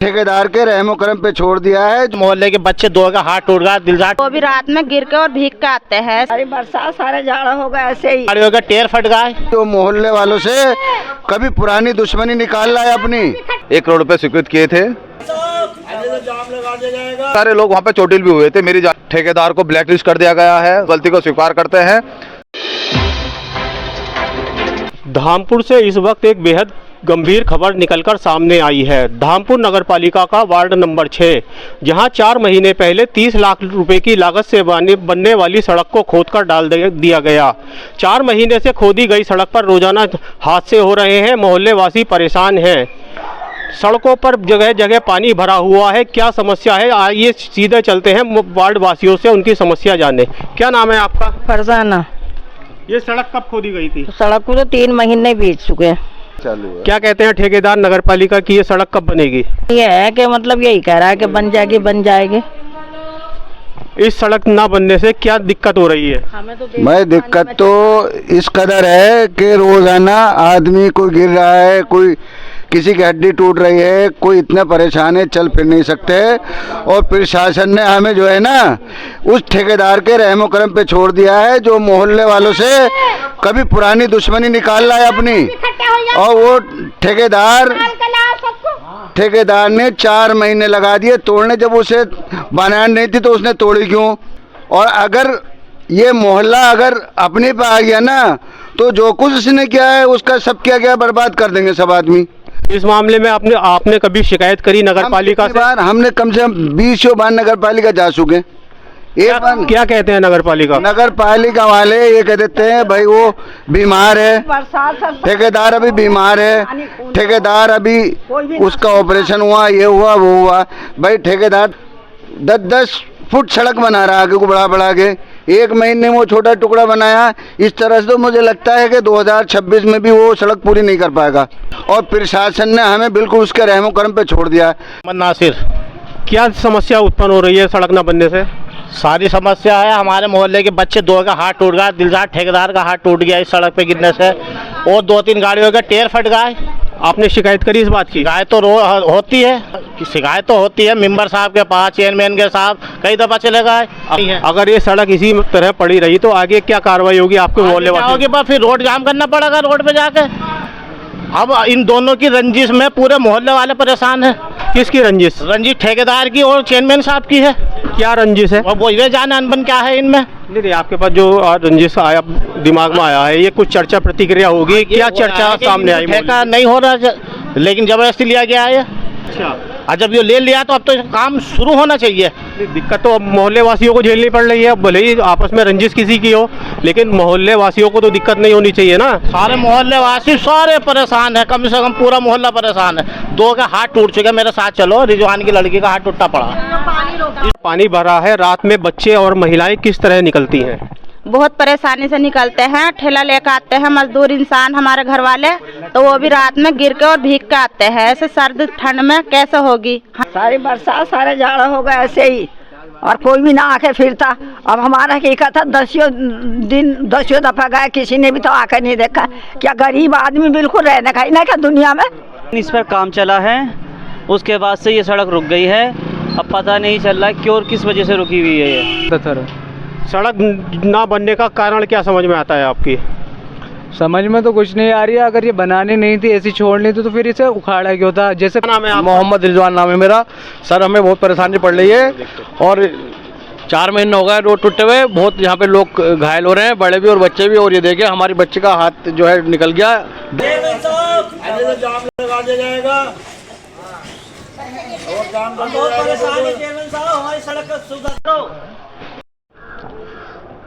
ठेकेदार के रहमो करम पे छोड़ दिया है। मोहल्ले के बच्चे दो का हाथ टूट गया, दिलजाट वो भी रात में गिर के और भीग के आते हैं। सारी बरसात सारे झाड़ा हो गए ऐसे ही। गाड़ियों का टायर फट गया है। तो मोहल्ले वालों से कभी पुरानी दुश्मनी निकाल रहा है अपनी। 1 करोड़ रुपए स्वीकृत किए थे। सारे लोग वहाँ पे चोटिल भी हुए थे। मेरी ठेकेदार को ब्लैक लिस्ट कर दिया गया है। गलती को स्वीकार करते हैं। धामपुर से इस वक्त एक बेहद गंभीर खबर निकलकर सामने आई है। धामपुर नगरपालिका का वार्ड नंबर 6, जहां 4 महीने पहले 30 लाख रुपए की लागत से बनने वाली सड़क को खोदकर डाल दिया गया। 4 महीने से खोदी गई सड़क पर रोजाना हादसे हो रहे हैं। मोहल्ले वासी परेशान हैं। सड़कों पर जगह जगह पानी भरा हुआ है। क्या समस्या है, आइए सीधे चलते हैं वार्ड वासियों से उनकी समस्या जाने। क्या नाम है आपका? फरजाना। ये सड़क कब खोदी गई थी? सड़क को तो 3 महीने बीत चुके हैं। क्या कहते हैं ठेकेदार नगरपालिका की ये सड़क कब बनेगी? ये है कि मतलब यही कह रहा है कि बन जाएगी बन जाएगी। इस सड़क ना बनने से क्या दिक्कत हो रही है? मैं दिक्कत तो इस कदर है कि रोजाना आदमी कोई गिर रहा है, कोई किसी की हड्डी टूट रही है, कोई इतने परेशान है चल फिर नहीं सकते। और प्रशासन ने हमें जो है ना उस ठेकेदार के रहमो करम पे छोड़ दिया है, जो मोहल्ले वालों से कभी पुरानी दुश्मनी निकाल रहा है अपनी। और वो ठेकेदार ने 4 महीने लगा दिए तोड़ने। जब उसे बनाना नहीं थी तो उसने तोड़ी क्यों? और अगर ये मोहल्ला अगर अपने पे आ गया ना तो जो कुछ उसने किया है उसका सब क्या क्या बर्बाद कर देंगे सब आदमी। इस मामले में आपने कभी शिकायत करी नगरपालिका से? हमने कम से कम 20 बार नगरपालिका जा चुके। क्या कहते हैं नगरपालिका वाले? ये कह देते हैं भाई वो बीमार है, ठेकेदार अभी बीमार है, ठेकेदार अभी उसका ऑपरेशन हुआ, ये हुआ वो हुआ। भाई ठेकेदार 10-10 फुट सड़क बना रहा है आगे को बढ़ा के। 1 महीने में वो छोटा टुकड़ा बनाया। इस तरह से तो मुझे लगता है कि 2026 में भी वो सड़क पूरी नहीं कर पाएगा। और प्रशासन ने हमें बिल्कुल उसके रहमो करम पे छोड़ दिया है। नासिर, क्या समस्या उत्पन्न हो रही है सड़क न बनने से? सारी समस्या है। हमारे मोहल्ले के बच्चे दो का हाथ टूट गया, दिलजाट ठेकेदार का हाथ टूट गया इस सड़क पे गिरने से। और 2-3 गाड़ियों का टायर फट गया है। आपने शिकायत करी इस बात की? शिकायत तो होती है, शिकायत तो होती है मेंबर साहब के पास, चेयरमैन के साथ कई दफा चले गए। अगर ये सड़क इसी तरह पड़ी रही तो आगे क्या कार्रवाई होगी आपके मोहल्ले वालों की? फिर रोड जाम करना पड़ेगा रोड पे जाके। अब इन दोनों की रंजिश में पूरे मोहल्ले वाले परेशान है। किसकी रंजिश? रंजिश ठेकेदार की और चेयरमैन साहब की है। क्या रंजिश है? वो ये जाने अनबन क्या है इनमें। नहीं, आपके पास जो रंजिश आया दिमाग में आया है, ये कुछ चर्चा प्रतिक्रिया होगी? क्या चर्चा सामने आई? ठेका नहीं हो रहा लेकिन जबरदस्ती लिया गया है। अच्छा, और जब ये ले लिया तो अब तो काम शुरू होना चाहिए। दिक्कत तो अब मोहल्ले वासियों को झेलनी पड़ रही है। भले ही आपस में रंजिश किसी की हो, लेकिन मोहल्ले वासियों को तो दिक्कत नहीं होनी चाहिए ना। सारे मोहल्ले वासी सारे परेशान है, कम से कम पूरा मोहल्ला परेशान है। 2 का हाथ टूट चुके। मेरे साथ चलो, रिजवान की लड़की का हाथ टूटा पड़ा। पानी भरा है, रात में बच्चे और महिलाएं किस तरह निकलती हैं? बहुत परेशानी से निकलते हैं। ठेला लेकर आते हैं मजदूर इंसान हमारे घर वाले, तो वो भी रात में गिर के और भीग के आते हैं। ऐसे सर्द ठंड में कैसे होगी? सारी बरसात सारे झाड़ा हो गए ऐसे ही। और कोई भी ना आके फिरता। अब हमारा हकीकत था 10 दफा गए, किसी ने भी तो आकर नहीं देखा। क्या गरीब आदमी बिल्कुल रहने का ही ना क्या दुनिया में। इस पर काम चला है, उसके बाद से ये सड़क रुक गई है। अब पता नहीं चल रहा क्यों और किस वजह से रुकी हुई है ये। सड़क ना बनने का कारण क्या समझ में आता है आपकी? समझ में तो कुछ नहीं आ रही है। अगर ये बनानी नहीं थी, ऐसी छोड़नी थी तो फिर इसे उखाड़ा क्यों था? जैसे नाम है मोहम्मद रिजवान नाम है मेरा। सर हमें बहुत परेशानी पड़ रही है और 4 महीने हो गए रोड टूटे हुए। बहुत यहाँ पे लोग घायल हो रहे हैं, बड़े भी और बच्चे भी। और ये देखिए हमारी बच्ची का हाथ जो है निकल गया।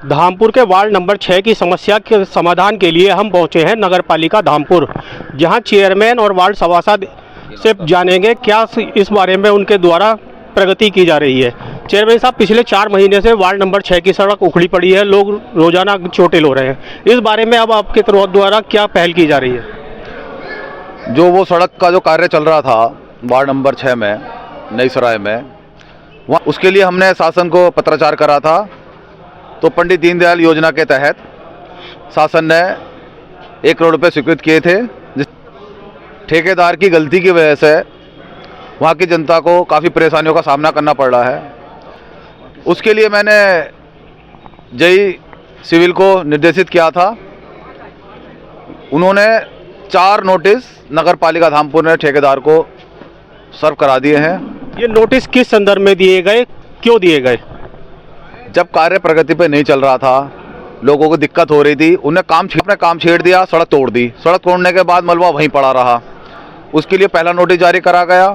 धामपुर के वार्ड नंबर 6 की समस्या के समाधान के लिए हम पहुंचे हैं नगरपालिका धामपुर, जहां चेयरमैन और वार्ड सभासद से जानेंगे क्या इस बारे में उनके द्वारा प्रगति की जा रही है। चेयरमैन साहब, पिछले 4 महीने से वार्ड नंबर 6 की सड़क उखड़ी पड़ी है, लोग रोजाना चोटिल हो रहे हैं। इस बारे में अब आपके द्वारा क्या पहल की जा रही है? जो वो सड़क का जो कार्य चल रहा था वार्ड नंबर 6 में नई सराय में, वहाँ उसके लिए हमने शासन को पत्राचार करा था। तो पंडित दीनदयाल योजना के तहत शासन ने 1 करोड़ रुपए स्वीकृत किए थे। जिस ठेकेदार की गलती की वजह से वहाँ की जनता को काफ़ी परेशानियों का सामना करना पड़ रहा है। उसके लिए मैंने जेई सिविल को निर्देशित किया था। उन्होंने 4 नोटिस नगर पालिका धामपुर ने ठेकेदार को सर्व करा दिए हैं। ये नोटिस किस संदर्भ में दिए गए, क्यों दिए गए? जब कार्य प्रगति पे नहीं चल रहा था, लोगों को दिक्कत हो रही थी, उन्हें अपने काम छेड़ दिया, सड़क तोड़ दी। सड़क तोड़ने के बाद मलबा वहीं पड़ा रहा। उसके लिए पहला नोटिस जारी करा गया,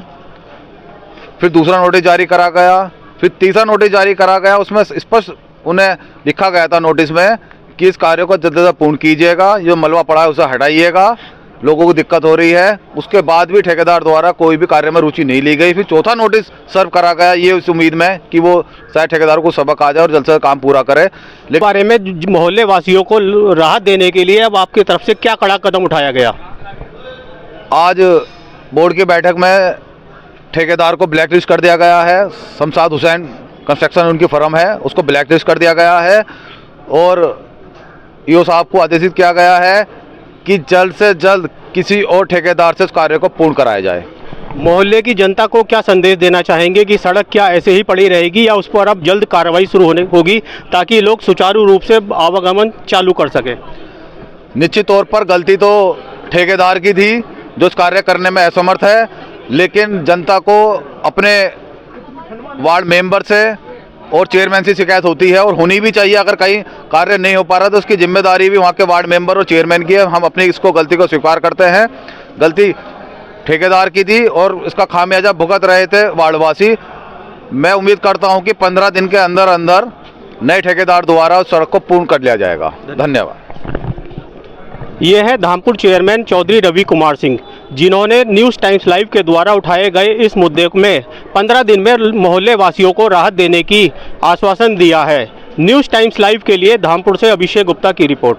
फिर दूसरा नोटिस जारी करा गया, फिर तीसरा नोटिस जारी करा गया। उसमें स्पष्ट उन्हें लिखा गया था नोटिस में कि इस कार्य को जल्द से जल्द पूर्ण कीजिएगा, जो मलबा पड़ा है उसे हटाइएगा, लोगों को दिक्कत हो रही है। उसके बाद भी ठेकेदार द्वारा कोई भी कार्य में रुचि नहीं ली गई। फिर चौथा नोटिस सर्व करा गया, ये इस उम्मीद में कि वो शायद ठेकेदार को सबक आ जाए और जल्द से जल्द काम पूरा करे। लेकिन बारे में मोहल्ले वासियों को राहत देने के लिए अब आपकी तरफ से क्या कड़ा कदम उठाया गया? आज बोर्ड की बैठक में ठेकेदार को ब्लैक लिस्ट कर दिया गया है। शमशाद हुसैन कंस्ट्रक्शन उनकी फर्म है, उसको ब्लैक लिस्ट कर दिया गया है और ईओ साहब को आदेशित किया गया है कि जल्द से जल्द किसी और ठेकेदार से इस कार्य को पूर्ण कराया जाए। मोहल्ले की जनता को क्या संदेश देना चाहेंगे कि सड़क क्या ऐसे ही पड़ी रहेगी या उस पर अब जल्द कार्रवाई शुरू होगी ताकि लोग सुचारू रूप से आवागमन चालू कर सकें? निश्चित तौर पर गलती तो ठेकेदार की थी जो इस कार्य करने में असमर्थ है, लेकिन जनता को अपने वार्ड मेंबर से और चेयरमैन से शिकायत होती है और होनी भी चाहिए। अगर कहीं कार्य नहीं हो पा रहा तो उसकी जिम्मेदारी भी वहाँ के वार्ड मेंबर और चेयरमैन की है। हम अपनी इसको गलती को स्वीकार करते हैं। गलती ठेकेदार की थी और इसका खामियाजा भुगत रहे थे वार्डवासी। मैं उम्मीद करता हूँ कि 15 दिन के अंदर अंदर नए ठेकेदार द्वारा उस सड़क को पूर्ण कर लिया जाएगा। धन्यवाद। ये है धामपुर चेयरमैन चौधरी रवि कुमार सिंह, जिन्होंने न्यूज़ टाइम्स लाइव के द्वारा उठाए गए इस मुद्दे में 15 दिन में मोहल्ले वासियों को राहत देने की आश्वासन दिया है। न्यूज़ टाइम्स लाइव के लिए धामपुर से अभिषेक गुप्ता की रिपोर्ट।